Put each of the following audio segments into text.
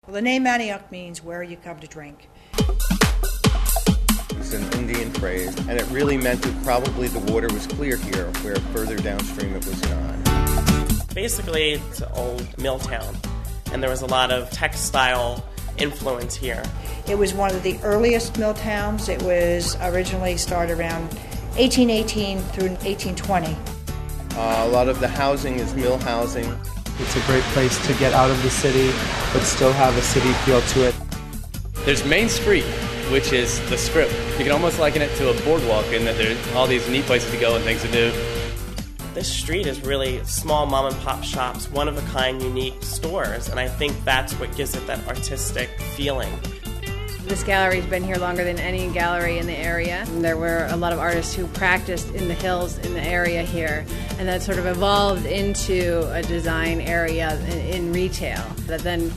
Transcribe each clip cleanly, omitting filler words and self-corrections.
Well, the name Manayunk means where you come to drink. It's an Indian phrase, and it really meant that probably the water was clear here, where further downstream it was not. Basically, it's an old mill town, and there was a lot of textile influence here. It was one of the earliest mill towns. It was originally started around 1818 through 1820. A lot of the housing is mill housing. It's a great place to get out of the city, but still have a city feel to it. There's Main Street, which is the Strip. You can almost liken it to a boardwalk in that there's all these neat places to go and things to do. This street is really small mom and pop shops, one-of-a-kind, unique stores, and I think that's what gives it that artistic feeling. This gallery's been here longer than any gallery in the area. There were a lot of artists who practiced in the hills in the area here, and that sort of evolved into a design area in retail that then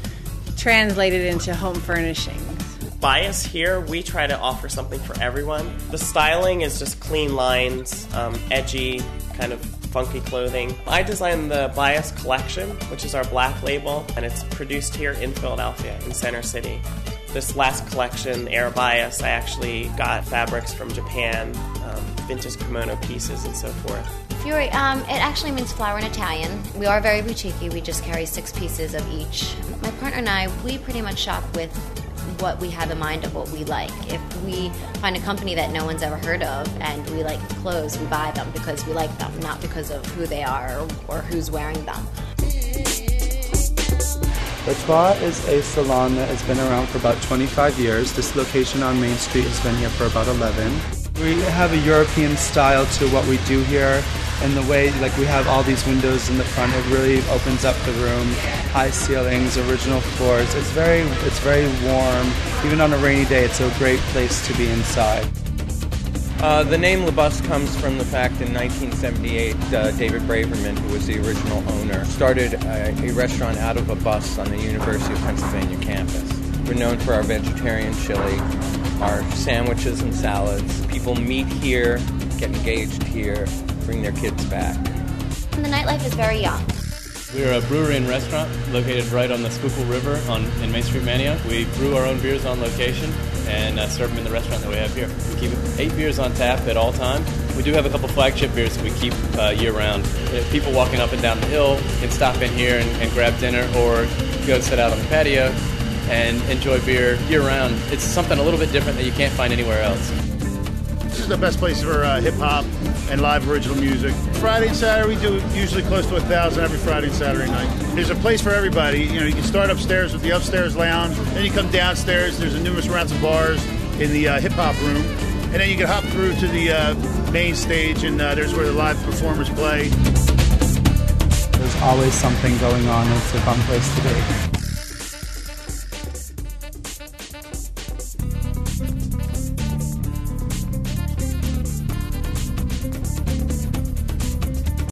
translated into home furnishings. Bias here, we try to offer something for everyone. The styling is just clean lines, edgy, kind of funky clothing. I designed the Bias collection, which is our black label, and it's produced here in Philadelphia, in Center City. This last collection, Air Bias, I actually got fabrics from Japan, vintage kimono pieces and so forth. Fury, it actually means flower in Italian. We are very boutique. We just carry 6 pieces of each. My partner and I, we pretty much shop with what we have in mind of what we like. If we find a company that no one's ever heard of and we like clothes, we buy them because we like them, not because of who they are or who's wearing them. Le Trois is a salon that has been around for about 25 years. This location on Main Street has been here for about 11. We have a European style to what we do here, and the way we have all these windows in the front, it really opens up the room. High ceilings, original floors. It's very warm. Even on a rainy day, it's a great place to be inside. The name Le Bus comes from the fact in 1978, David Braverman, who was the original owner, started a restaurant out of a bus on the University of Pennsylvania campus. We're known for our vegetarian chili, our sandwiches and salads. People meet here, get engaged here, bring their kids back. And the nightlife is very young. We're a brewery and restaurant located right on the Schuylkill River in Main Street, Manayunk. We brew our own beers on location and serve them in the restaurant that we have here. We keep 8 beers on tap at all times. We do have a couple flagship beers that we keep year-round. People walking up and down the hill can stop in here and grab dinner or go sit out on the patio and enjoy beer year-round. It's something a little bit different that you can't find anywhere else. This is the best place for hip-hop and live original music. Friday and Saturday, we do usually close to 1,000 every Friday and Saturday night. There's a place for everybody. You can start upstairs with the upstairs lounge, then you come downstairs, there's a numerous rounds of bars in the hip-hop room, and then you can hop through to the main stage, and there's where the live performers play. There's always something going on. It's a fun place to be.